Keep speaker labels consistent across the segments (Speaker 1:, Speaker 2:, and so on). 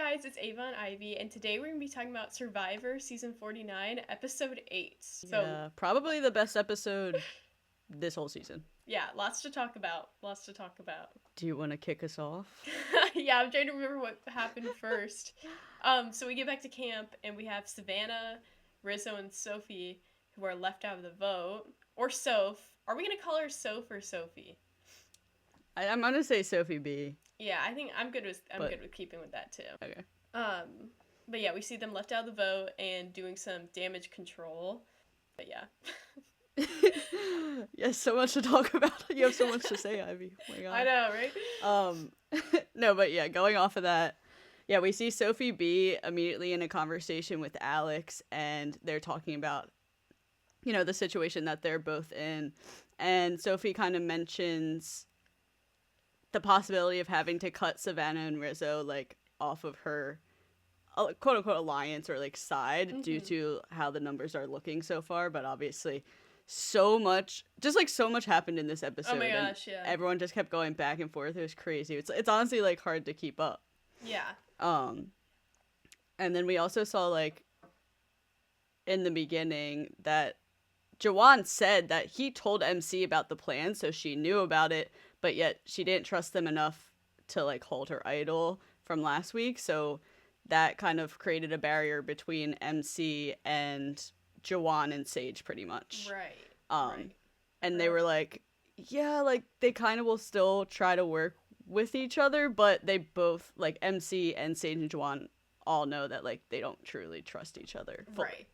Speaker 1: guys, it's Ava and Ivy, and today we're going to be talking about Survivor Season 49, Episode 8.
Speaker 2: Yeah, probably the best episode this whole season.
Speaker 1: Yeah, lots to talk about. Lots to talk about.
Speaker 2: Do you want to kick us off?
Speaker 1: Yeah, I'm trying to remember what happened first. So we get back to camp, and we have Savannah, Rizzo, and Sophie, who are left out of the vote. Or Soph. Are we going to call her Soph or Sophie?
Speaker 2: I'm gonna say Sophie B.
Speaker 1: Yeah, I think I'm good with keeping with that too.
Speaker 2: Okay.
Speaker 1: But yeah, we see them left out of the vote and doing some damage control. But yeah.
Speaker 2: Yes, so much to talk about. You have so much to say, Ivy. Oh my god.
Speaker 1: I know, right?
Speaker 2: No, but yeah, going off of that, yeah, we see Sophie B immediately in a conversation with Alex, and they're talking about, the situation that they're both in, and Sophie kind of mentions the possibility of having to cut Savannah and Rizzo like off of her quote unquote alliance or like side due to how the numbers are looking so far, but obviously so much happened in this episode.
Speaker 1: Oh my gosh, yeah.
Speaker 2: Everyone just kept going back and forth. It was crazy. It's honestly like hard to keep up.
Speaker 1: Yeah.
Speaker 2: And then we also saw like in the beginning that Jawan said that he told MC about the plan, so she knew about it, but yet she didn't trust them enough to like hold her idol from last week, so that kind of created a barrier between MC and Jawan and Sage pretty much.
Speaker 1: Right.
Speaker 2: And they were like, yeah, like they kind of will still try to work with each other, but they both, like MC and Sage and Jawan, all know that like they don't truly trust each other fully.
Speaker 1: Right.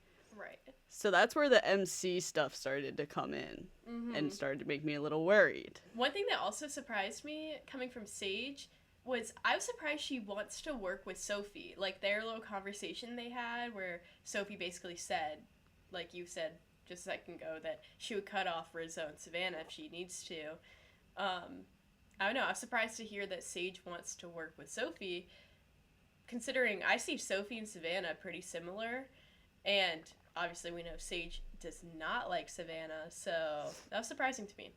Speaker 2: So that's where the MC stuff started to come in and started to make me a little worried.
Speaker 1: One thing that also surprised me coming from Sage was I was surprised she wants to work with Sophie. Like their little conversation they had where Sophie basically said, like you said just a second ago, that she would cut off Rizzo and Savannah if she needs to. I don't know. I was surprised to hear that Sage wants to work with Sophie, considering I see Sophie and Savannah pretty similar, and obviously we know Sage does not like Savannah, so that was surprising to me.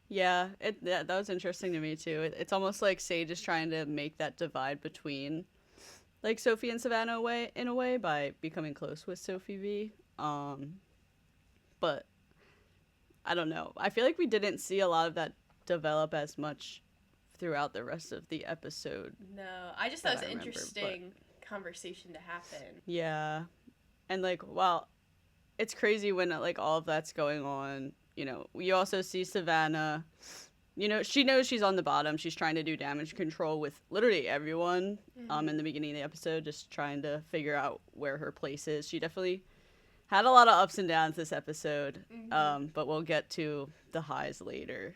Speaker 2: Yeah, that was interesting to me too. It's almost like Sage is trying to make that divide between like Sophie and Savannah in a way by becoming close with Sophie V. But I don't know. I feel like we didn't see a lot of that develop as much throughout the rest of the episode.
Speaker 1: No, I just thought it was an interesting conversation to happen.
Speaker 2: Yeah. And like, wow, it's crazy when like all of that's going on. You also see Savannah, she knows she's on the bottom. She's trying to do damage control with literally everyone in the beginning of the episode, just trying to figure out where her place is. She definitely had a lot of ups and downs this episode, but we'll get to the highs later.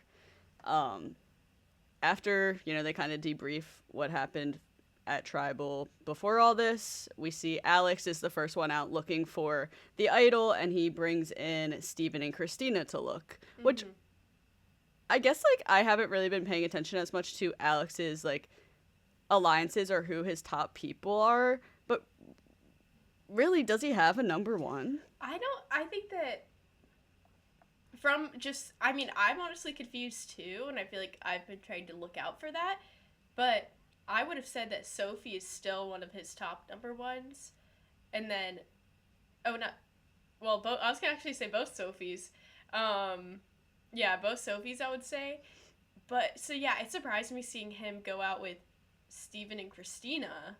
Speaker 2: After, they kind of debrief what happened at Tribal before all this, we see Alex is the first one out looking for the idol, and he brings in Steven and Christina to look, which I guess like I haven't really been paying attention as much to Alex's like alliances or who his top people are, but really, does he have a number one?
Speaker 1: I think that I'm honestly confused too, and I feel like I've been trying to look out for that, but I would have said that Sophie is still one of his top number ones. And then, I was going to actually say both Sophies. Yeah, both Sophies, I would say. But, so yeah, it surprised me seeing him go out with Steven and Christina.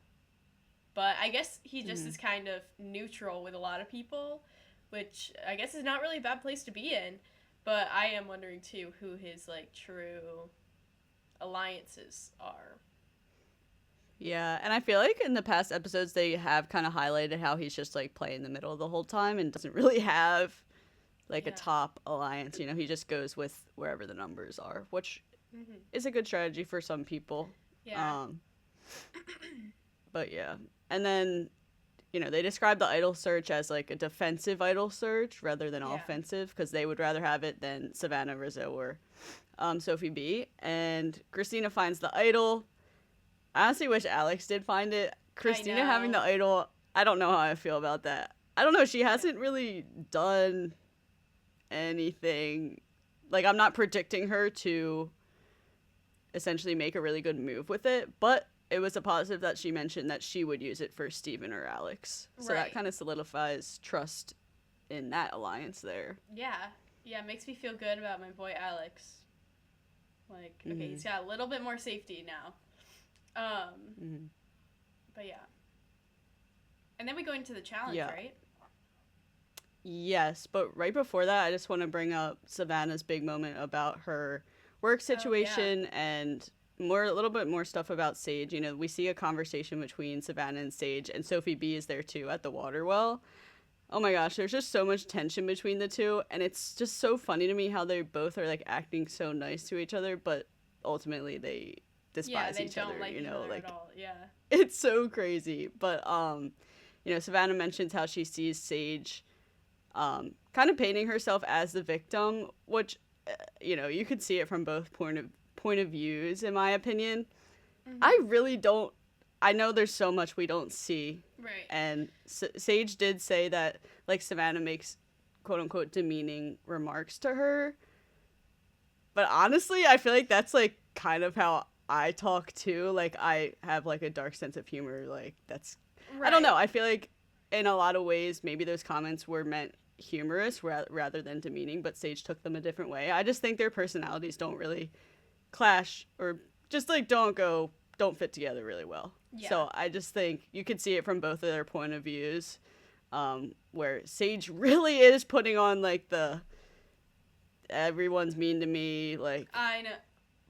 Speaker 1: But I guess he just is kind of neutral with a lot of people, which I guess is not really a bad place to be in. But I am wondering, too, who his, like, true alliances are.
Speaker 2: Yeah, and I feel like in the past episodes they have kind of highlighted how he's just like playing the middle the whole time and doesn't really have like a top alliance. He just goes with wherever the numbers are, which is a good strategy for some people.
Speaker 1: Yeah.
Speaker 2: But yeah, and then they describe the idol search as like a defensive idol search rather than offensive, because they would rather have it than Savannah, Rizzo, or Sophie B. And Christina finds the idol. I honestly wish Alex did find it. Christina having the idol, I don't know how I feel about that. I don't know. She hasn't really done anything. Like, I'm not predicting her to essentially make a really good move with it, but it was a positive that she mentioned that she would use it for Steven or Alex. So that
Speaker 1: Right.
Speaker 2: kind of solidifies trust in that alliance there.
Speaker 1: Yeah. Yeah, it makes me feel good about my boy Alex. Like, okay,
Speaker 2: Mm-hmm.
Speaker 1: he's got a little bit more safety now.
Speaker 2: Mm-hmm.
Speaker 1: But yeah. And then we go into the challenge,
Speaker 2: Yeah.
Speaker 1: right?
Speaker 2: Yes, but right before that, I just want to bring up Savannah's big moment about her work
Speaker 1: Oh yeah.
Speaker 2: situation and a little bit more stuff about Sage. You know, we see a conversation between Savannah and Sage, and Sophie B is there too at the water well. Oh my gosh, there's just so much tension between the two, and it's just so funny to me how they both are like acting so nice to each other, but ultimately they
Speaker 1: Yeah,
Speaker 2: despise
Speaker 1: they
Speaker 2: each
Speaker 1: don't
Speaker 2: other.
Speaker 1: like
Speaker 2: You
Speaker 1: each
Speaker 2: know,
Speaker 1: other at
Speaker 2: like
Speaker 1: all. Yeah.
Speaker 2: it's so crazy. But you know, Savannah mentions how she sees Sage kind of painting herself as the victim, which you know you could see it from both point of views. In my opinion, I
Speaker 1: Mm-hmm.
Speaker 2: really don't. I know there's so much we don't see,
Speaker 1: Right.
Speaker 2: and Sage did say that like Savannah makes quote unquote demeaning remarks to her, but honestly, I feel like that's like kind of how I talk too. Like I have like a dark sense of humor. Like that's I don't know.
Speaker 1: Right.
Speaker 2: I feel like in a lot of ways maybe those comments were meant humorous rather than demeaning, but Sage took them a different way. I just think their personalities don't really clash or just like don't fit together really well.
Speaker 1: Yeah.
Speaker 2: So I just think you could see it from both of their point of views, where Sage really is putting on like the everyone's mean to me, like
Speaker 1: I know.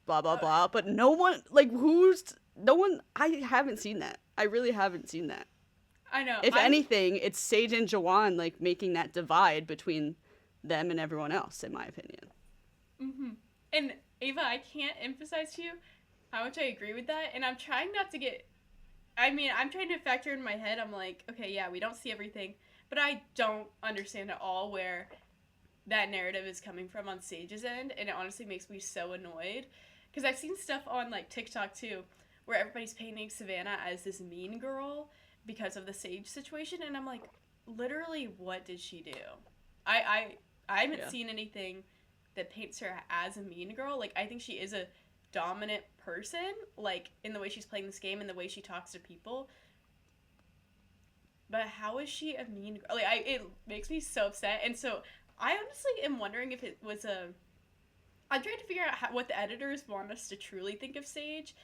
Speaker 2: blah blah
Speaker 1: Uh,
Speaker 2: blah. But no one like who's no one. I haven't seen that. I really haven't seen that.
Speaker 1: I know.
Speaker 2: If
Speaker 1: I'm.
Speaker 2: anything, it's Sage and Jawan like making that divide between them and everyone else, in my opinion.
Speaker 1: Mm-hmm. And Ava, I can't emphasize to you how much I agree with that. And I'm trying not to get. I mean, I'm trying to factor in my head. I'm like, okay, yeah, we don't see everything, but I don't understand at all where that narrative is coming from on Sage's end, and it honestly makes me so annoyed because I've seen stuff on like TikTok too, where everybody's painting Savannah as this mean girl because of the Sage situation, and I'm like, literally, what did she do? I haven't
Speaker 2: Yeah.
Speaker 1: seen anything that paints her as a mean girl. Like I think she is a dominant person, like in the way she's playing this game and the way she talks to people. But how is she a mean girl? Like it makes me so upset, and so I honestly am wondering if it was a. I'm trying to figure out what the editors want us to truly think of Sage,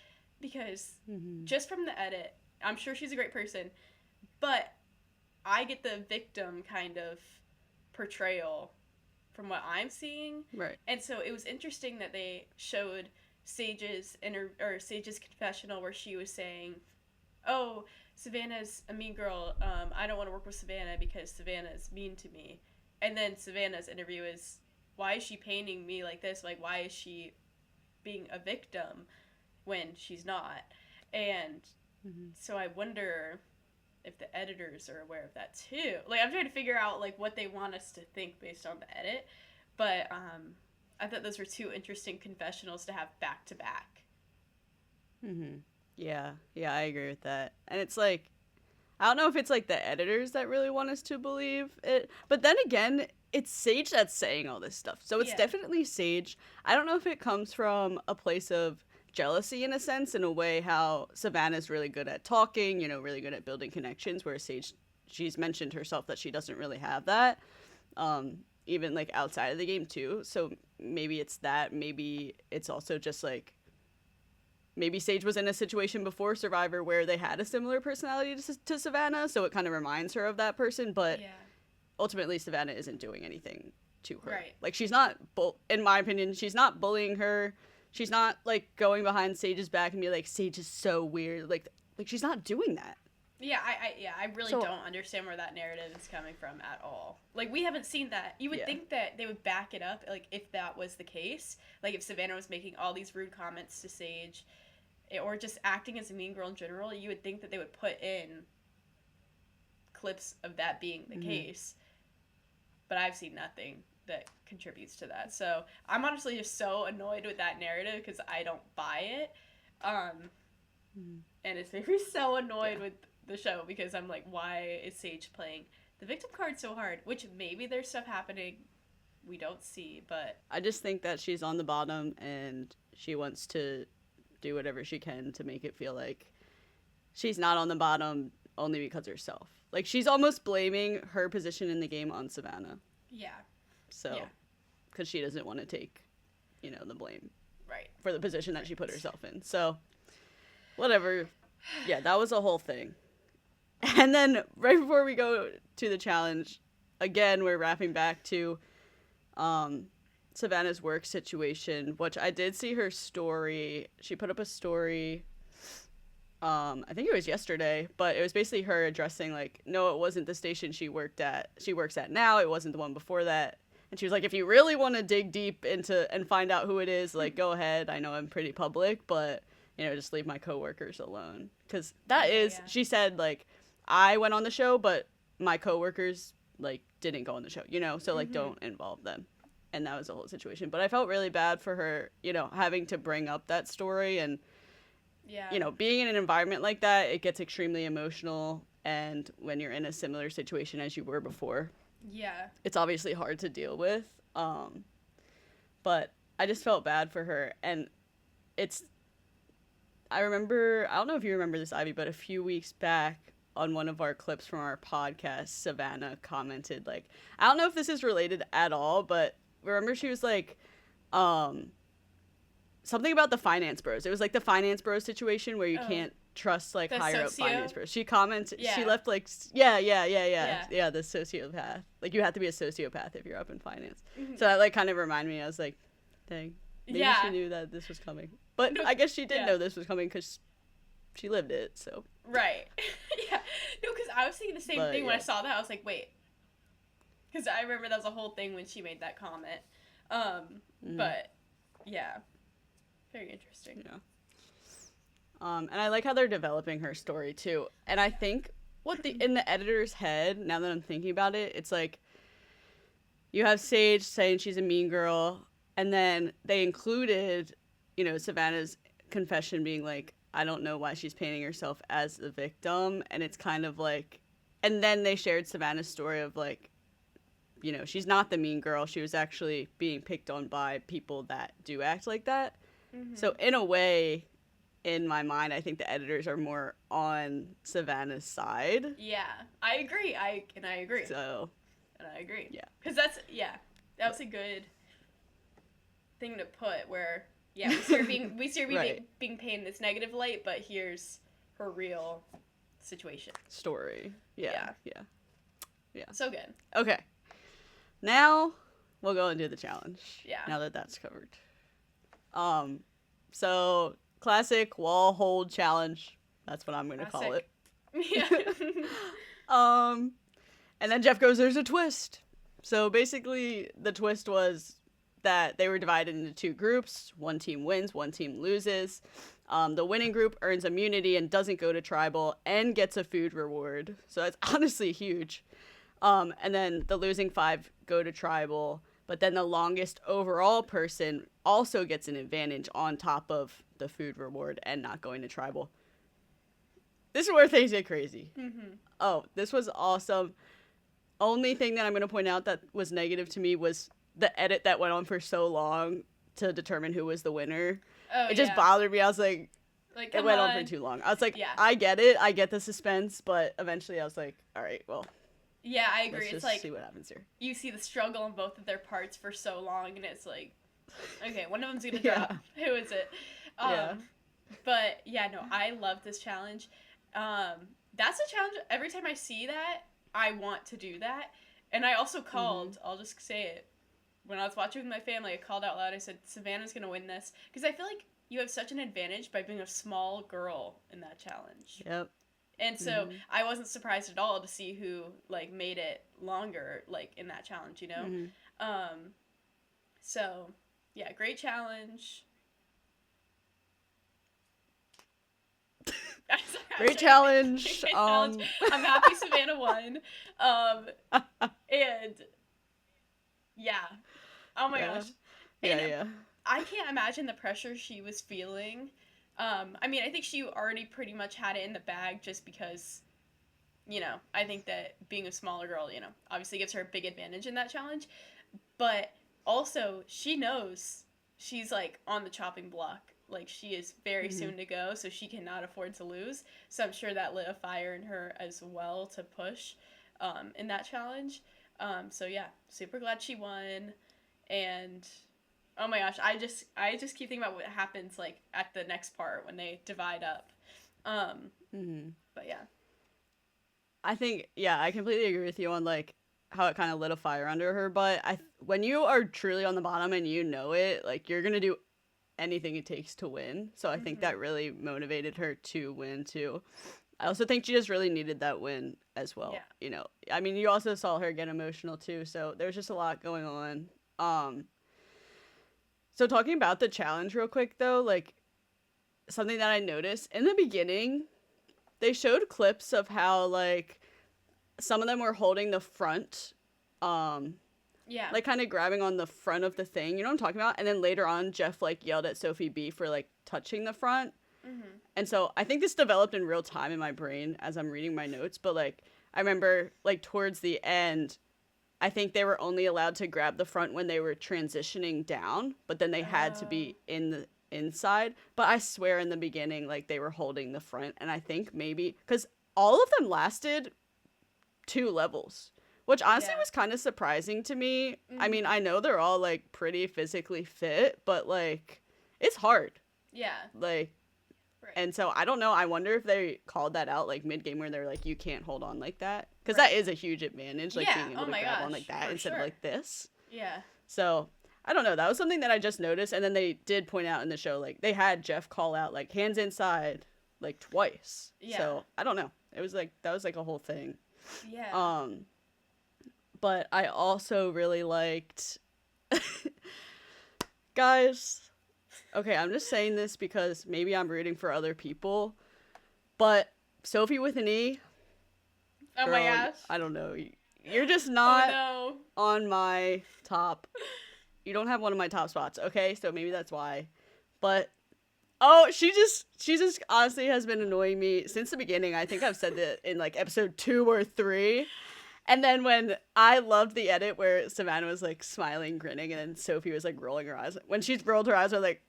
Speaker 1: because
Speaker 2: Mm-hmm.
Speaker 1: just from the edit, I'm sure she's a great person, but I get the victim kind of portrayal from what I'm seeing,
Speaker 2: Right.
Speaker 1: and so it was interesting that they showed Sage's confessional where she was saying, "Oh, Savannah's a mean girl. I don't want to work with Savannah because Savannah's mean to me." And then Savannah's interview is, "Why is she painting me like this? Like, why is she being a victim when she's not?" And
Speaker 2: Mm-hmm.
Speaker 1: so I wonder if the editors are aware of that too. Like, I'm trying to figure out like what they want us to think based on the edit. But I thought those were two interesting confessionals to have back to back.
Speaker 2: Mm-hmm. Yeah. Yeah, I agree with that. And it's like I don't know if it's like the editors that really want us to believe it, but then again, it's Sage that's saying all this stuff. So it's
Speaker 1: Yeah.
Speaker 2: definitely Sage. I don't know if it comes from a place of jealousy in a sense, in a way how Savannah's really good at talking, you know, really good at building connections, where Sage, she's mentioned herself that she doesn't really have that, even like outside of the game too. So maybe it's that. Maybe it's also just like maybe Sage was in a situation before Survivor where they had a similar personality to Savannah, so it kind of reminds her of that person. But
Speaker 1: Yeah.
Speaker 2: ultimately, Savannah isn't doing anything to her.
Speaker 1: Right.
Speaker 2: Like she's not, in my opinion, she's not bullying her. She's not like going behind Sage's back and be like, Sage is so weird. Like she's not doing that.
Speaker 1: I really
Speaker 2: So
Speaker 1: don't understand where that narrative is coming from at all. Like we haven't seen that. You would
Speaker 2: yeah,
Speaker 1: think that they would back it up, like if that was the case. Like if Savannah was making all these rude comments to Sage, or just acting as a mean girl in general, you would think that they would put in clips of that being the
Speaker 2: mm-hmm.
Speaker 1: case. But I've seen nothing that contributes to that. So I'm honestly just so annoyed with that narrative because I don't buy it. Um,
Speaker 2: Mm-hmm.
Speaker 1: and it's made me so
Speaker 2: Yeah.
Speaker 1: annoyed with the show because I'm like, why is Sage playing the victim card so hard? Which maybe there's stuff happening we don't see, but
Speaker 2: I just think that she's on the bottom and she wants to do whatever she can to make it feel like she's not on the bottom only because of herself. Like, she's almost blaming her position in the game on Savannah.
Speaker 1: Yeah.
Speaker 2: So,
Speaker 1: Yeah.
Speaker 2: because she doesn't want to take, the blame
Speaker 1: Right.
Speaker 2: for the position that she put herself in. So, whatever. Yeah, that was a whole thing. And then right before we go to the challenge, again, we're wrapping back to Savannah's work situation, which I did see her story. She put up a story, I think it was yesterday, but it was basically her addressing, like, no, it wasn't the station she worked at. She works at now. It wasn't the one before that. And she was like, if you really want to dig deep into and find out who it is, like, go ahead. I know I'm pretty public, but, just leave my coworkers alone. Because she said, like, I went on the show, but my coworkers, like, didn't go on the show, So, like, don't involve them. And that was the whole situation. But I felt really bad for her, having to bring up that story. And, being in an environment like that, it gets extremely emotional. And when you're in a similar situation as you were before, it's obviously hard to deal with. But I just felt bad for her. And I don't know if you remember this, Ivy, but a few weeks back on one of our clips from our podcast, Savannah commented, like, I don't know if this is related at all, but remember she was like, something about the finance bros. It was like the finance bros situation where you can't trust, like, higher up finance bros. She commented, she left, like, yeah, the sociopath. Like, you have to be a sociopath if you're up in finance. So that, like, kind of reminded me. I was like, dang, maybe she knew that this was coming. But I guess she did know this was coming because she lived it, so.
Speaker 1: Right. Yeah. No, because I was thinking the same thing when I saw that. I was like, wait. Because I remember that was a whole thing when she made that comment. But, yeah. Very interesting.
Speaker 2: Yeah. And I like how they're developing her story, too. And I think in the editor's head, now that I'm thinking about it, it's like, you have Sage saying she's a mean girl, and then they included, Savannah's confession being like, I don't know why she's painting herself as the victim, and it's kind of like, and then they shared Savannah's story of, like, she's not the mean girl, she was actually being picked on by people that do act like that. So in a way, in my mind, I think the editors are more on Savannah's side.
Speaker 1: Yeah, I agree. I agree.
Speaker 2: So,
Speaker 1: and I agree.
Speaker 2: Yeah.
Speaker 1: Because that was a good thing to put where, we see her being,
Speaker 2: right.
Speaker 1: being painted in this negative light, but here's her real situation.
Speaker 2: Story. Yeah.
Speaker 1: So good.
Speaker 2: Okay. Now, we'll go and do the challenge.
Speaker 1: Yeah.
Speaker 2: Now that that's covered. So classic wall hold challenge. That's what I'm going to call it.
Speaker 1: Yeah.
Speaker 2: And then Jeff goes, there's a twist. So basically the twist was that they were divided into two groups. One team wins, one team loses. The winning group earns immunity and doesn't go to tribal and gets a food reward. So that's honestly huge. And then the losing 5 go to tribal. But then the longest overall person also gets an advantage on top of the food reward and not going to tribal. This is where things get crazy. Oh, this was awesome. Only thing that I'm going to point out that was negative to me was the edit that went on for so long to determine who was the winner. It just bothered me. I was like it went on for too long. I was like, I get it. I get the suspense. But eventually I was like, all right, well.
Speaker 1: Yeah, I agree.
Speaker 2: Let's
Speaker 1: it's like,
Speaker 2: see what happens here.
Speaker 1: You see the struggle on both of their parts for so long, and it's like, okay, one of them's gonna drop. Who is it? But yeah, no, I love this challenge. That's a challenge. Every time I see that, I want to do that. And I also called. I'll just say it. When I was watching with my family, I called out loud. I said, Savannah's gonna win this because I feel like you have such an advantage by being a small girl in that challenge.
Speaker 2: Yep.
Speaker 1: And so I wasn't surprised at all to see who, like, made it longer, like, in that challenge, So, yeah, great challenge.
Speaker 2: Great challenge.
Speaker 1: I'm happy Savannah won. And, yeah. Oh, my gosh.
Speaker 2: Yeah.
Speaker 1: I can't imagine the pressure she was feeling. I mean, I think she already pretty much had it in the bag just because, I think that being a smaller girl, obviously gives her a big advantage in that challenge. But also, she knows she's, like, on the chopping block. Like, she is very
Speaker 2: Mm-hmm.
Speaker 1: soon to go, so she cannot afford to lose. So I'm sure that lit a fire in her as well to push in that challenge. So yeah, super glad she won. And oh my gosh, I just keep thinking about what happens like at the next part when they divide up. Um,
Speaker 2: Mm-hmm.
Speaker 1: but yeah.
Speaker 2: I think, yeah, I completely agree with you on like how it kind of lit a fire under her. But when you are truly on the bottom and you know it, like you're gonna do anything it takes to win. So I think
Speaker 1: Mm-hmm.
Speaker 2: that really motivated her to win too. I also think she just really needed that win as well.
Speaker 1: Yeah.
Speaker 2: I mean, you also saw her get emotional too. So there's just a lot going on. Um, so talking about the challenge real quick though, like something that I noticed in the beginning, they showed clips of how like some of them were holding the front, um,
Speaker 1: Yeah.
Speaker 2: like kind of grabbing on the front of the thing. You know what I'm talking about? And then later on, Jeff like yelled at Sophie B for like touching the front.
Speaker 1: Mm-hmm.
Speaker 2: And so I think this developed in real time in my brain as I'm reading my notes. But like I remember like towards the end, I think they were only allowed to grab the front when they were transitioning down, but then they had to
Speaker 1: Oh.
Speaker 2: be in the inside. But I swear in the beginning, like they were holding the front. And I think maybe because all of them lasted 2 levels, which honestly
Speaker 1: Yeah.
Speaker 2: was kind of surprising to me. I mean,
Speaker 1: Mm-hmm.
Speaker 2: I know they're all like pretty physically fit, but like it's hard.
Speaker 1: Yeah.
Speaker 2: Like,
Speaker 1: Right.
Speaker 2: and so I don't know. I wonder if they called that out like mid game where they're like, you can't hold on like that. Because that
Speaker 1: Right.
Speaker 2: is a huge advantage, like
Speaker 1: Yeah.
Speaker 2: being able
Speaker 1: Oh
Speaker 2: to
Speaker 1: my
Speaker 2: grab on like
Speaker 1: gosh.
Speaker 2: that
Speaker 1: For
Speaker 2: instead of
Speaker 1: sure.
Speaker 2: like this.
Speaker 1: Yeah.
Speaker 2: So I don't know. That was something that I just noticed. And then they did point out in the show, like they had Jeff call out like hands inside like twice.
Speaker 1: Yeah.
Speaker 2: So I don't know. It was like, that was like a whole thing.
Speaker 1: Yeah.
Speaker 2: Um, but I also really liked guys. Okay, I'm just saying this because maybe I'm rooting for other people, but Sophie with an E,
Speaker 1: Oh my
Speaker 2: girl,
Speaker 1: gosh.
Speaker 2: I don't know. You're just
Speaker 1: Oh
Speaker 2: not
Speaker 1: no.
Speaker 2: on my top. You don't have one of my top spots, okay? So maybe that's why. But oh, she just honestly has been annoying me since the beginning. I think I've said that in like episode 2 or 3. And then when I loved the edit where Savannah was like smiling, grinning, and then Sophie was like rolling her eyes. When she's rolled her eyes, I was like,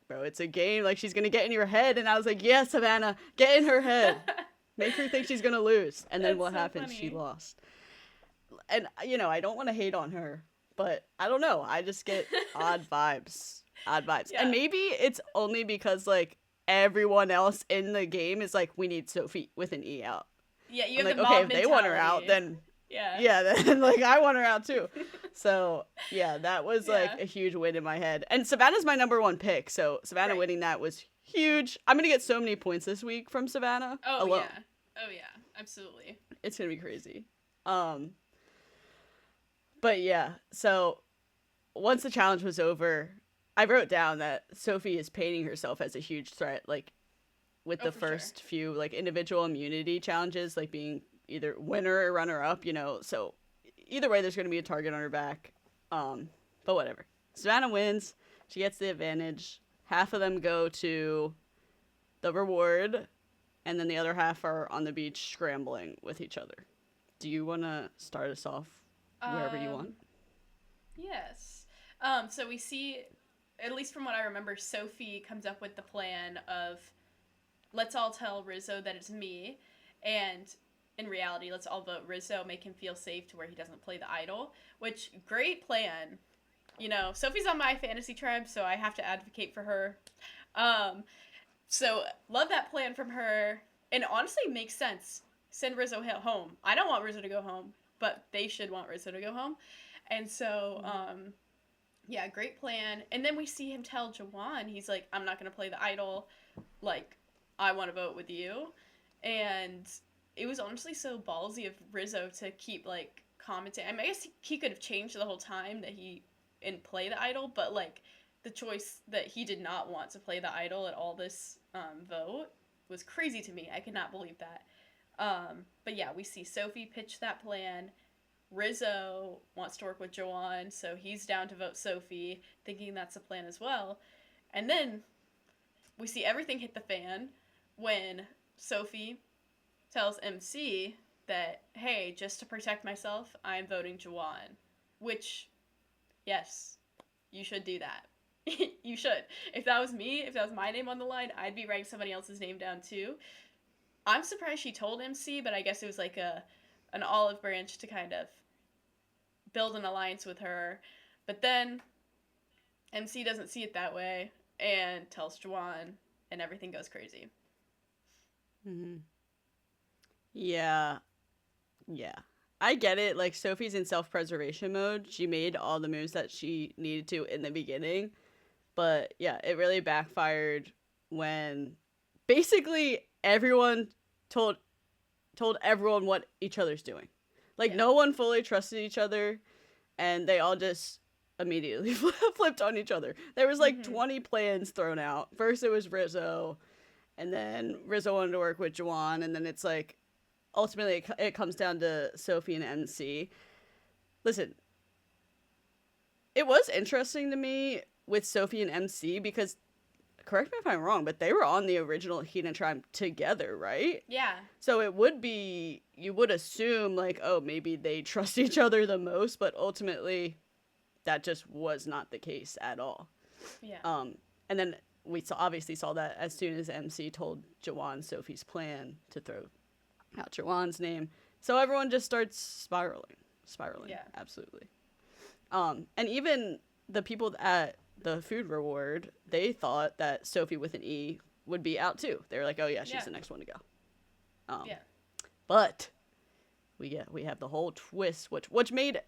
Speaker 2: bro, it's a game. Like she's gonna get in your head. And I was like, yeah, Savannah, get in her head. Make her think she's gonna lose. And then
Speaker 1: That's
Speaker 2: what
Speaker 1: so
Speaker 2: happened? She
Speaker 1: funny.
Speaker 2: lost. And I don't want to hate on her, but I don't know. I just get odd vibes. Odd vibes. And
Speaker 1: Yeah.
Speaker 2: maybe it's only because like everyone else in the game is like, we need Sophie with an E out.
Speaker 1: Yeah, you
Speaker 2: I'm
Speaker 1: have
Speaker 2: like,
Speaker 1: the
Speaker 2: okay,
Speaker 1: mob
Speaker 2: if they want her out,
Speaker 1: mentality.
Speaker 2: then
Speaker 1: Yeah.
Speaker 2: yeah, then like I want her out too. So yeah, that was like
Speaker 1: Yeah.
Speaker 2: a huge win in my head. And Savannah's my number one pick, so Savannah
Speaker 1: Right.
Speaker 2: winning that was huge. I'm gonna get so many points this week from Savannah
Speaker 1: Oh
Speaker 2: alone.
Speaker 1: yeah. Oh yeah. Absolutely.
Speaker 2: It's gonna be crazy. Um, but yeah, so once the challenge was over, I wrote down that Sophie is painting herself as a huge threat, like with
Speaker 1: Oh,
Speaker 2: the
Speaker 1: for sure.
Speaker 2: first few like individual immunity challenges, like being either winner or runner up. So either way, there's going to be a target on her back. But whatever. Savannah wins. She gets the advantage. Half of them go to the reward, and then the other half are on the beach scrambling with each other. Do you want to start us off wherever you want?
Speaker 1: Um. Yes. So we see, at least from what I remember, Sophie comes up with the plan of let's all tell Rizzo that it's me, and in reality, let's all vote Rizzo, make him feel safe to where he doesn't play the idol. Which great plan. Sophie's on my fantasy tribe, so I have to advocate for her. Um, so love that plan from her, and honestly makes sense. Send Rizzo home. I don't want Rizzo to go home, but they should want Rizzo to go home. And so, yeah, great plan. And then we see him tell Jawan, he's like, I'm not going to play the idol. Like, I want to vote with you. And it was honestly so ballsy of Rizzo to keep, like, commenting. I mean, I guess he could have changed the whole time that he didn't play the idol, but, like, the choice that he did not want to play the idol at all this vote was crazy to me. I could not believe that. But yeah, we see Sophie pitch that plan. Rizzo wants to work with Joanne, so he's down to vote Sophie, thinking that's a plan as well. And then we see everything hit the fan when Sophie tells MC that, hey, just to protect myself, I'm voting Joanne. Which, yes, you should do that. You should. If that was me, if that was my name on the line, I'd be writing somebody else's name down too. I'm surprised she told MC, but I guess it was like a an olive branch to kind of build an alliance with her. But then MC doesn't see it that way and tells Juwan, and everything goes crazy.
Speaker 2: Hmm. Yeah. Yeah. I get it. Like, Sophie's in self preservation mode. She made all the moves that she needed to in the beginning. But yeah, it really backfired when basically everyone told everyone what each other's doing. Like,
Speaker 1: Yeah.
Speaker 2: no one fully trusted each other, and they all just immediately flipped on each other. There was like
Speaker 1: Mm-hmm.
Speaker 2: 20 plans thrown out. First it was Rizzo, and then Rizzo wanted to work with Juwan, and then it's like ultimately it comes down to Sophie and MC. Listen, it was interesting to me with Sophie and MC because, correct me if I'm wrong, but they were on the original Hina tribe together, right?
Speaker 1: Yeah.
Speaker 2: So it would be, you would assume, like, oh, maybe they trust each other the most, but ultimately that just was not the case at all.
Speaker 1: Yeah.
Speaker 2: And then we obviously saw that as soon as MC told Jawan Sophie's plan to throw out Jawan's name. So everyone just starts spiraling.
Speaker 1: Yeah.
Speaker 2: Absolutely. And even the people at the food reward, they thought that Sophie with an E would be out too. They were like, oh yeah, she's the next one to go.
Speaker 1: Yeah.
Speaker 2: But we have the whole twist, which made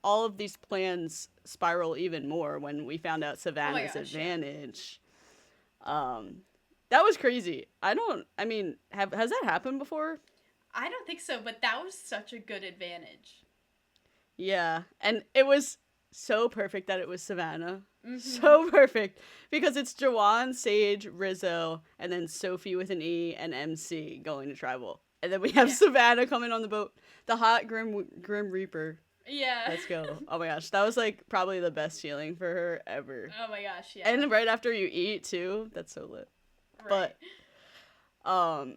Speaker 2: all of these plans spiral even more when we found out Savannah's advantage. Yeah. That was crazy. I mean, has that happened before?
Speaker 1: I don't think so, but that was such a good advantage.
Speaker 2: Yeah, and it was so perfect that it was Savannah.
Speaker 1: Mm-hmm.
Speaker 2: So perfect because it's Jawan, Sage, Rizzo, and then Sophie with an E and MC going to tribal, and then we have Savannah coming on the boat, the hot Grim Reaper.
Speaker 1: Yeah.
Speaker 2: Let's go. Oh my gosh, that was like probably the best feeling for her ever.
Speaker 1: Oh my gosh, yeah.
Speaker 2: And right after you eat too, that's so lit. Right. But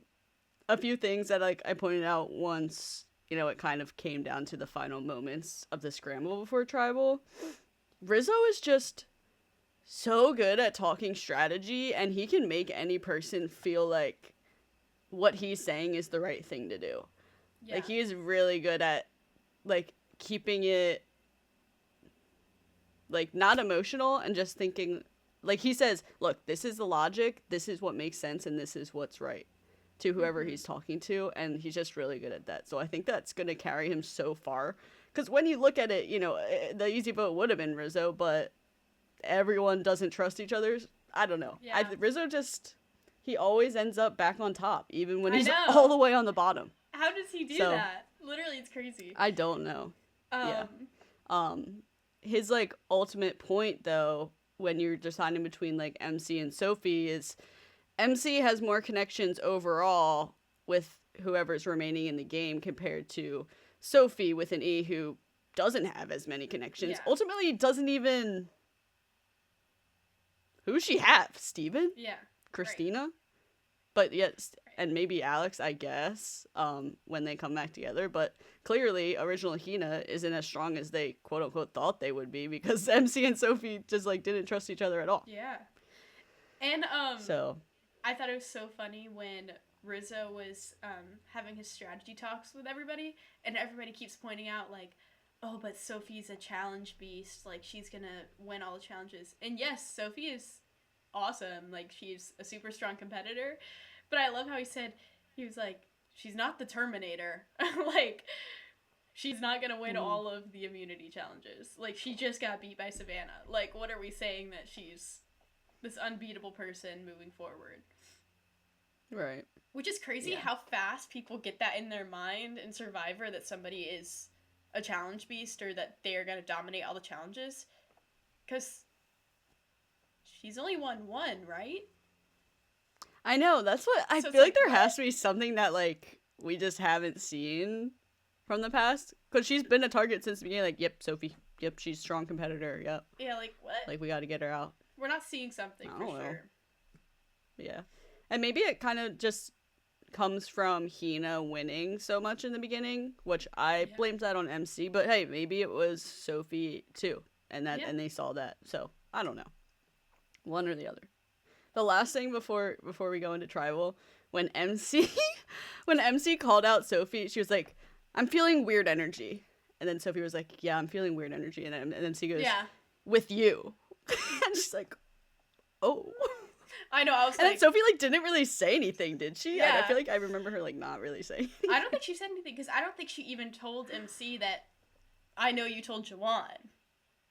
Speaker 2: a few things that like I pointed out once, it kind of came down to the final moments of the scramble before tribal. Rizzo is just so good at talking strategy, and he can make any person feel like what he's saying is the right thing to do. Yeah. Like, he is really good at like keeping it like not emotional and just thinking, like, he says, look, this is the logic, this is what makes sense, and this is what's right to whoever he's talking to, and he's just really good at that. So I think that's going to carry him so far, because when you look at it, the easy vote would have been Rizzo, but everyone doesn't trust each other. I don't know. Yeah. Rizzo just, he always ends up back on top, even when he's all the way on the bottom.
Speaker 1: How does he do that? Literally, it's crazy.
Speaker 2: I don't know. Yeah. His like ultimate point though, when you're deciding between like MC and Sophie, is MC has more connections overall with whoever's remaining in the game compared to Sophie with an E, who doesn't have as many connections. Yeah. Ultimately, doesn't even... Who she have? Steven?
Speaker 1: Yeah.
Speaker 2: Christina? Right. But yes, and maybe Alex, I guess, when they come back together. But clearly, original Hina isn't as strong as they quote-unquote thought they would be, because MC and Sophie just like didn't trust each other at all.
Speaker 1: Yeah. And I thought it was so funny when Rizzo was having his strategy talks with everybody, and everybody keeps pointing out, like, oh, but Sophie's a challenge beast. Like, she's going to win all the challenges. And yes, Sophie is awesome. Like, she's a super strong competitor. But I love how he was like, she's not the Terminator. Like, she's not going to win all of the immunity challenges. Like, she just got beat by Savannah. Like, what are we saying that she's this unbeatable person moving forward?
Speaker 2: Right.
Speaker 1: Which is crazy how fast people get that in their mind in Survivor, that somebody is a challenge beast or that they're going to dominate all the challenges. Because she's only won one, right?
Speaker 2: I know. That's what I feel like there has to be something that like we just haven't seen from the past. Because she's been a target since the beginning. Like, yep, Sophie. Yep, she's a strong competitor. Yep.
Speaker 1: Yeah, like what?
Speaker 2: Like, we got to get her out.
Speaker 1: We're not seeing something for sure.
Speaker 2: Yeah. And maybe it kind of just comes from Hina winning so much in the beginning, which I blamed that on MC, but hey, maybe it was Sophie too, and they saw that. So I don't know. One or the other. The last thing before we go into tribal, when MC when MC called out Sophie, she was like, "I'm feeling weird energy," and then Sophie was like, "Yeah, I'm feeling weird energy," and then MC goes,
Speaker 1: Yeah.
Speaker 2: "With you," and she's like, "Oh."
Speaker 1: I know. I was
Speaker 2: And
Speaker 1: like,
Speaker 2: then Sophie like didn't really say anything, did she?
Speaker 1: Yeah.
Speaker 2: I feel like I remember her like not really saying anything.
Speaker 1: I don't think she said anything because I don't think she even told MC that I know you told Jawan.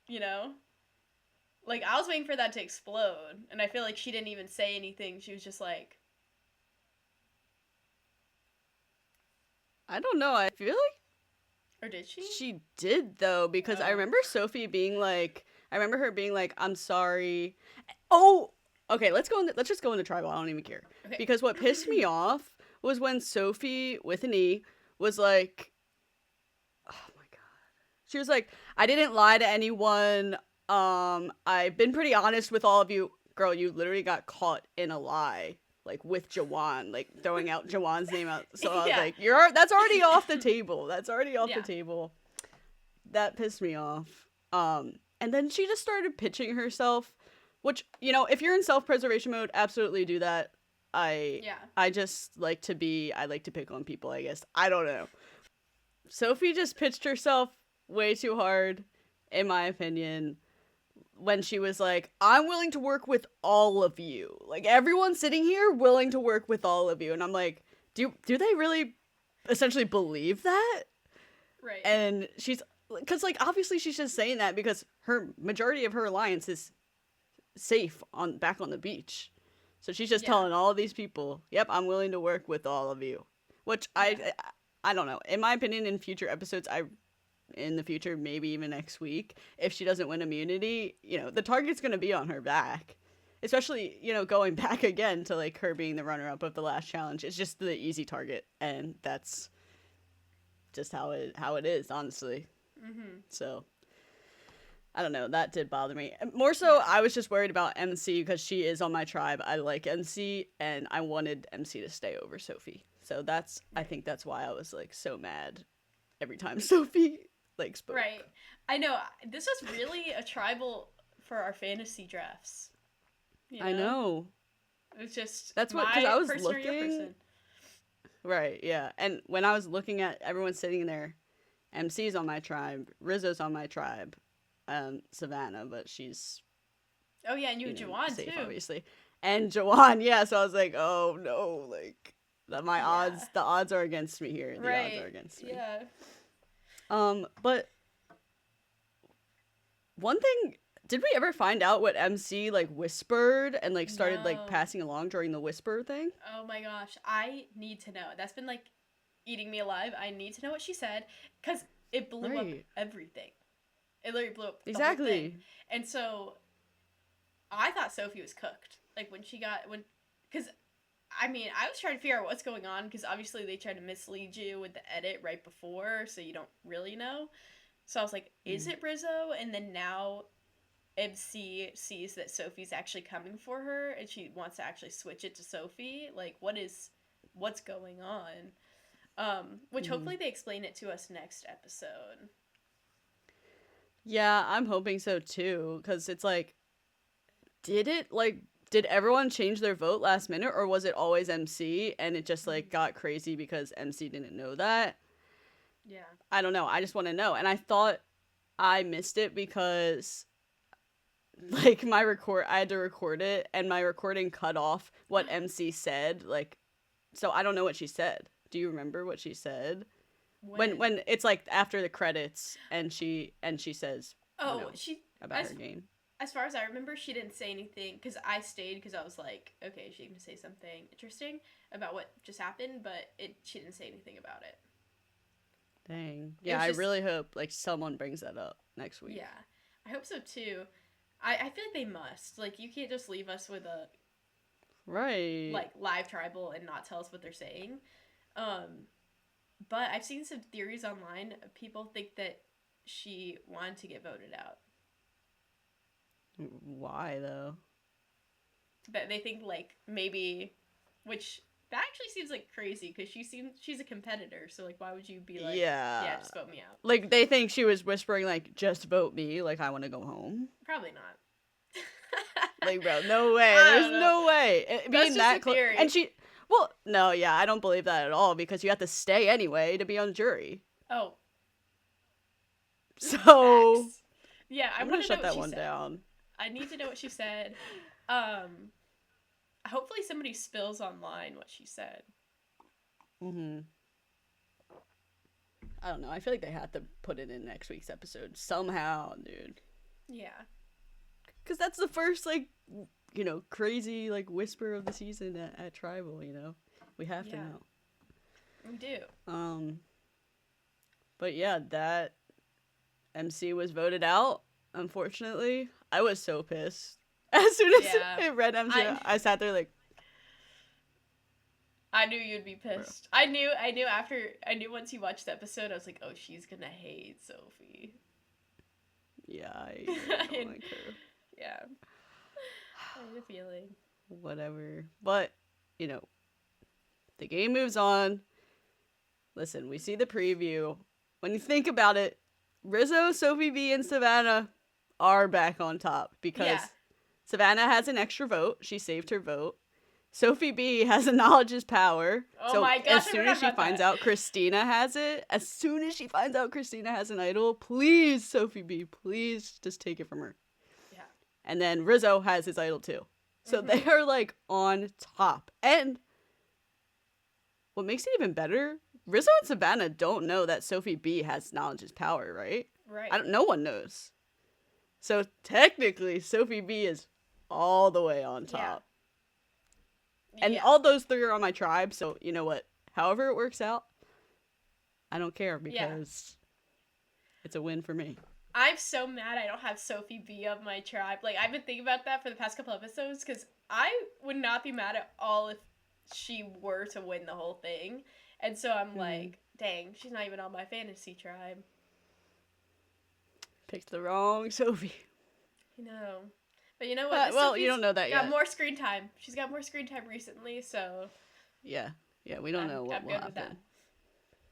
Speaker 1: You know? Like, I was waiting for that to explode, and I feel like she didn't even say anything. She was just like,
Speaker 2: I don't know. I feel like
Speaker 1: or did she?
Speaker 2: she did though, because I
Speaker 1: Oh.
Speaker 2: remember Sophie being like, I remember her being like, "I'm sorry." Oh, okay. Let's just go into tribal. I don't even care,
Speaker 1: Okay.
Speaker 2: because what pissed me off was when Sophie with an E was like, "Oh my god," she was like, "I didn't lie to anyone. I've been pretty honest with all of you." Girl, you literally got caught in a lie. Like with Jawan, like throwing out Jawan's name out. So I was
Speaker 1: Yeah.
Speaker 2: like, that's already off the table. That's already off
Speaker 1: Yeah.
Speaker 2: the table. That pissed me off. And then she just started pitching herself, which, you know, if you're in self-preservation mode, absolutely do that.
Speaker 1: Yeah.
Speaker 2: I just like I like to pick on people, I guess. I don't know. Sophie just pitched herself way too hard, in my opinion, when she was like, "I'm willing to work with all of you. Like, everyone's sitting here willing to work with all of you." And I'm like, do they really essentially believe that?
Speaker 1: Right.
Speaker 2: And she's, because like obviously she's just saying that because her majority of her alliance is safe back on the beach, so she's just telling all of these people, "Yep, I'm willing to work with all of you," which I don't know. In my opinion, in future episodes, in the future, maybe even next week, if she doesn't win immunity, you know, the target's gonna be on her back. Especially, you know, going back again to like her being the runner up of the last challenge. It's just the easy target, and that's just how it is, honestly.
Speaker 1: Mm-hmm.
Speaker 2: So I don't know. That did bother me. More so, I was just worried about MC because she is on my tribe. I like MC, and I wanted MC to stay over Sophie. So I think that's why I was like so mad every time Sophie like spoke.
Speaker 1: Right. I know. This was really a tribal for our fantasy drafts. You know?
Speaker 2: I know.
Speaker 1: It was just
Speaker 2: That's what, because I was looking. Right, yeah. And when I was looking at everyone sitting there, MC's on my tribe, Rizzo's on my tribe, Savannah, but she's.
Speaker 1: Oh yeah, and you and Jawan
Speaker 2: safe,
Speaker 1: too.
Speaker 2: Obviously. And Jawan, yeah. So I was like, oh no, like the odds are against me here. The odds are against me.
Speaker 1: Yeah.
Speaker 2: But one thing, did we ever find out what MC like whispered and like started like passing along during the whisper thing?
Speaker 1: Oh my gosh, I need to know. That's been like eating me alive. I need to know what she said because it blew up everything. It literally blew up the whole thing. And so I thought Sophie was cooked. Like because I mean, I was trying to figure out what's going on because obviously they try to mislead you with the edit right before, so you don't really know. So I was like, is it Rizzo? And then now MC sees that Sophie's actually coming for her and she wants to actually switch it to Sophie. Like, what's going on? Which hopefully they explain it to us next episode.
Speaker 2: Yeah, I'm hoping so too, because it's like, did everyone change their vote last minute, or was it always MC and it just like got crazy because MC didn't know that?
Speaker 1: Yeah.
Speaker 2: I don't know. I just want to know. And I thought I missed it because like I had to record it and my recording cut off what MC said. Like, so I don't know what she said. Do you remember what she said? When it's like after the credits and she says,
Speaker 1: she
Speaker 2: about her game.
Speaker 1: As far as I remember, she didn't say anything because I stayed because I was like, okay, she can say something interesting about what just happened, but she didn't say anything about it.
Speaker 2: Dang. Yeah, I really hope like someone brings that up next week.
Speaker 1: Yeah, I hope so too. I feel like they must. Like, you can't just leave us with a like live tribal and not tell us what they're saying. But I've seen some theories online. People think that she wanted to get voted out.
Speaker 2: Why though?
Speaker 1: That they think like maybe, which that actually seems like crazy because she's a competitor. So like, why would you be like, yeah, just vote me out?
Speaker 2: Like they think she was whispering like, just vote me. Like I want to go home.
Speaker 1: Probably not.
Speaker 2: Like, bro, no way.
Speaker 1: I
Speaker 2: There's
Speaker 1: don't know.
Speaker 2: no way.
Speaker 1: That's
Speaker 2: Being
Speaker 1: just
Speaker 2: that
Speaker 1: a
Speaker 2: close.
Speaker 1: theory.
Speaker 2: And she, well, no, yeah, I don't believe that at all because you have to stay anyway to be on jury.
Speaker 1: Oh,
Speaker 2: So,
Speaker 1: facts. Yeah, I
Speaker 2: I'm
Speaker 1: want
Speaker 2: going to
Speaker 1: to know
Speaker 2: shut
Speaker 1: what
Speaker 2: that
Speaker 1: she
Speaker 2: one
Speaker 1: said.
Speaker 2: down.
Speaker 1: I need to know what she said. Um, hopefully somebody spills online what she said.
Speaker 2: Mm-hmm. I don't know. I feel like they have to put it in next week's episode somehow, dude.
Speaker 1: Yeah.
Speaker 2: Because that's the first, like, you know, crazy, like, whisper of the season at Tribal, you know? We have to know.
Speaker 1: We do.
Speaker 2: But yeah, that MC was voted out, unfortunately. I was so pissed. As soon as it read MC, I sat there like,
Speaker 1: I knew you'd be pissed. Bro. I knew once you watched the episode, I was like, oh, she's gonna hate Sophie.
Speaker 2: Yeah, I don't like her.
Speaker 1: Yeah. I had a feeling.
Speaker 2: Whatever. But, you know, the game moves on. Listen, we see the preview. When you think about it, Rizzo, Sophie B, and Savannah are back on top because Savannah has an extra vote. She saved her vote. Sophie B has a knowledge is power.
Speaker 1: Oh
Speaker 2: so
Speaker 1: my gosh,
Speaker 2: as soon as she finds out Christina has it, as soon as she finds out Christina has an idol, please, Sophie B, please just take it from her.
Speaker 1: Yeah.
Speaker 2: And then Rizzo has his idol too. So they are like on top. And what makes it even better, Rizzo and Savannah don't know that Sophie B has knowledge is power, right?
Speaker 1: Right.
Speaker 2: No one knows. So technically, Sophie B is all the way on top. Yeah. And all those three are on my tribe, so you know what? However it works out, I don't care because it's a win for me.
Speaker 1: I'm so mad I don't have Sophie B on my tribe. Like, I've been thinking about that for the past couple episodes because I would not be mad at all if she were to win the whole thing. And so I'm like, dang, she's not even on my fantasy tribe.
Speaker 2: Picked the wrong Sophie.
Speaker 1: I know. But you know what?
Speaker 2: Well, you don't know that yet.
Speaker 1: Got more screen time. She's got more screen time recently, so...
Speaker 2: Yeah, we don't know what will happen.
Speaker 1: With that.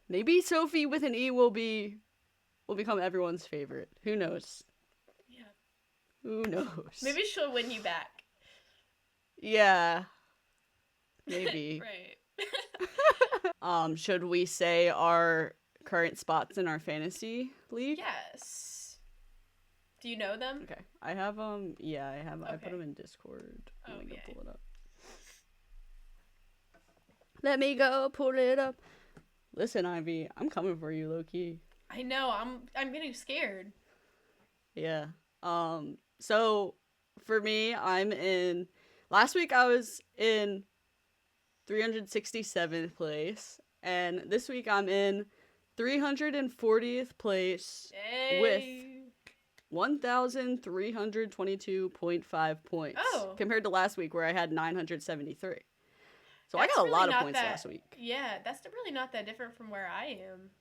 Speaker 2: Maybe Sophie with an E will become everyone's favorite. Who knows?
Speaker 1: Yeah.
Speaker 2: Who knows?
Speaker 1: Maybe she'll win you back.
Speaker 2: Yeah. Maybe.
Speaker 1: Right.
Speaker 2: Should we say our current spots in our fantasy league?
Speaker 1: Yes. Do you know them?
Speaker 2: Okay. I have yeah, I have. Okay. I put them in Discord.
Speaker 1: Let me go
Speaker 2: pull it up. Let me go pull it up. Listen, Ivy, I'm coming for you, low key.
Speaker 1: I know. I'm getting scared.
Speaker 2: Yeah. So for me, I'm in. Last week I was in 367th place, and this week I'm in 340th place with 1,322.5 points. Compared to last week where I had 973. So I got a lot of points last week.
Speaker 1: Yeah, that's really not that different from where I am.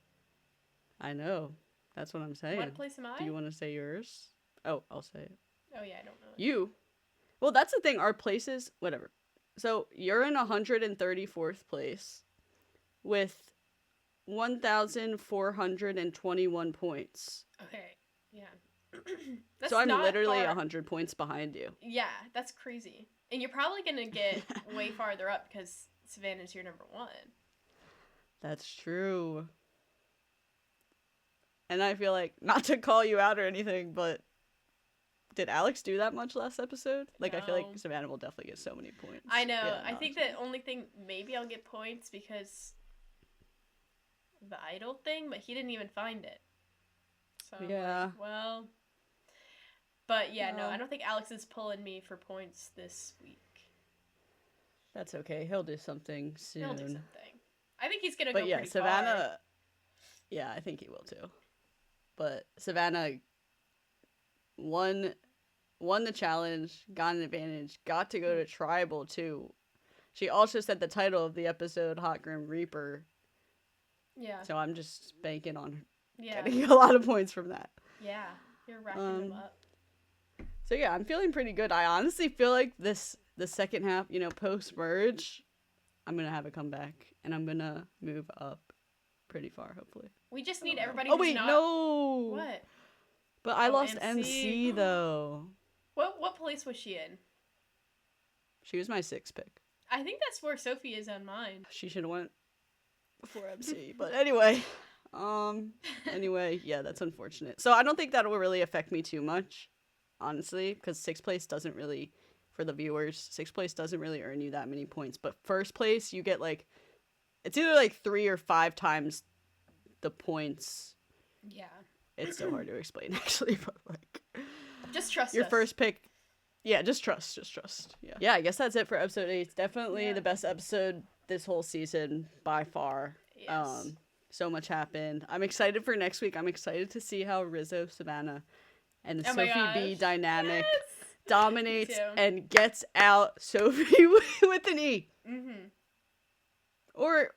Speaker 2: I know. That's what I'm saying.
Speaker 1: What place am I?
Speaker 2: Do you want to say yours? Oh, I'll say it.
Speaker 1: Oh, yeah, I don't know.
Speaker 2: You. Well, that's the thing. Our places, whatever. So you're in 134th place with 1,421 points.
Speaker 1: Okay, yeah.
Speaker 2: So I'm literally 100 points behind you.
Speaker 1: Yeah, that's crazy. And you're probably going to get way farther up because Savannah's your number one.
Speaker 2: That's true. And I feel like, not to call you out or anything, but did Alex do that much last episode? Like, no. I feel like Savannah will definitely get so many points.
Speaker 1: I know. Yeah, I think the only thing, maybe I'll get points because the idol thing, but he didn't even find it. So,
Speaker 2: yeah.
Speaker 1: Well, but yeah, no, I don't think Alex is pulling me for points this week.
Speaker 2: That's okay. He'll do something soon.
Speaker 1: He'll do something. I think he's going to go pretty
Speaker 2: Savannah,
Speaker 1: far.
Speaker 2: Yeah, I think he will too. But Savannah won the challenge, got an advantage, got to go to Tribal too. She also said the title of the episode, Hot Grim Reaper.
Speaker 1: Yeah.
Speaker 2: So I'm just banking on getting a lot of points from that.
Speaker 1: Yeah, you're racking them up.
Speaker 2: So yeah, I'm feeling pretty good. I honestly feel like the second half, post-merge, I'm going to have a comeback. And I'm going to move up pretty far, hopefully.
Speaker 1: We just need everybody
Speaker 2: no!
Speaker 1: What?
Speaker 2: But I lost MC though.
Speaker 1: What place was she in?
Speaker 2: She was my 6th pick.
Speaker 1: I think that's where Sophie is on mine.
Speaker 2: She should have went before MC. But anyway, yeah, that's unfortunate. So I don't think that will really affect me too much, honestly, because 6th place doesn't really, for the viewers, 6th place doesn't really earn you that many points. But 1st place, you get like, it's either like 3 or 5 times the points.
Speaker 1: Yeah.
Speaker 2: It's so hard to explain, actually, but like,
Speaker 1: just trust
Speaker 2: your
Speaker 1: us.
Speaker 2: first pick. Yeah, just trust. Yeah, I guess that's it for episode 8. It's definitely the best episode this whole season by far.
Speaker 1: Yes.
Speaker 2: So much happened. I'm excited for next week. I'm excited to see how Rizzo, Savannah, and the Sophie B dynamic dominates and gets out Sophie with an E.
Speaker 1: Mm-hmm.
Speaker 2: Or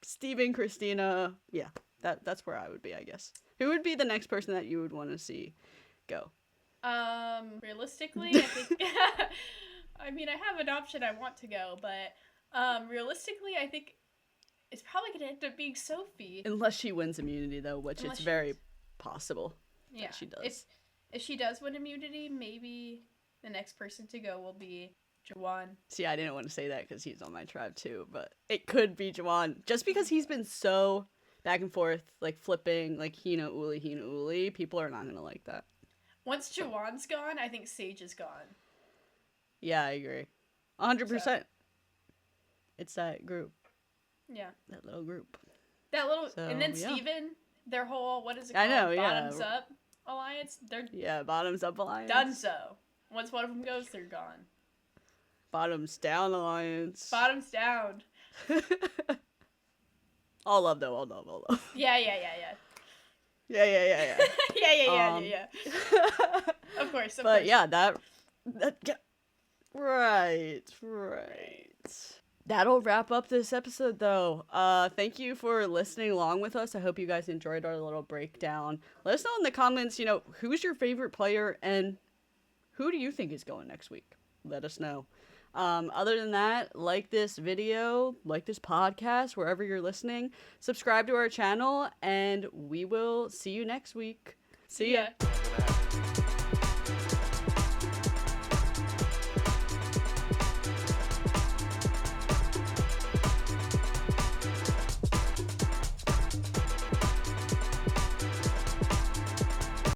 Speaker 2: Steven, Christina. Yeah, that's where I would be, I guess. Who would be the next person that you would want to see go?
Speaker 1: Realistically, I think I mean, I have an option I want to go, but realistically, I think it's probably going to end up being Sophie.
Speaker 2: Unless she wins immunity, though, which it's very possible that she does.
Speaker 1: If she does win immunity, maybe the next person to go will be Jawan.
Speaker 2: See, I didn't want to say that because he's on my tribe, too, but it could be Jawan. Just because he's been so back and forth, like flipping, like Hina Uli, people are not going to like that.
Speaker 1: Once Jawan's gone, I think Sage is gone.
Speaker 2: Yeah, I agree. 100%. So. It's that group.
Speaker 1: Yeah.
Speaker 2: That little group.
Speaker 1: And then Steven, their whole, what is it called? Bottoms Up Alliance?
Speaker 2: Bottoms Up Alliance.
Speaker 1: Done so. Once one of them goes, they're gone.
Speaker 2: Bottoms Down Alliance.
Speaker 1: Bottoms down.
Speaker 2: All love, though. All love.
Speaker 1: Yeah.
Speaker 2: Yeah.
Speaker 1: Yeah. Of course.
Speaker 2: But yeah, that right. That'll wrap up this episode, though. Thank you for listening along with us. I hope you guys enjoyed our little breakdown. Let us know in the comments, who's your favorite player and who do you think is going next week? Let us know. Other than that, like this video, like this podcast, wherever you're listening, subscribe to our channel, and we will see you next week. See ya.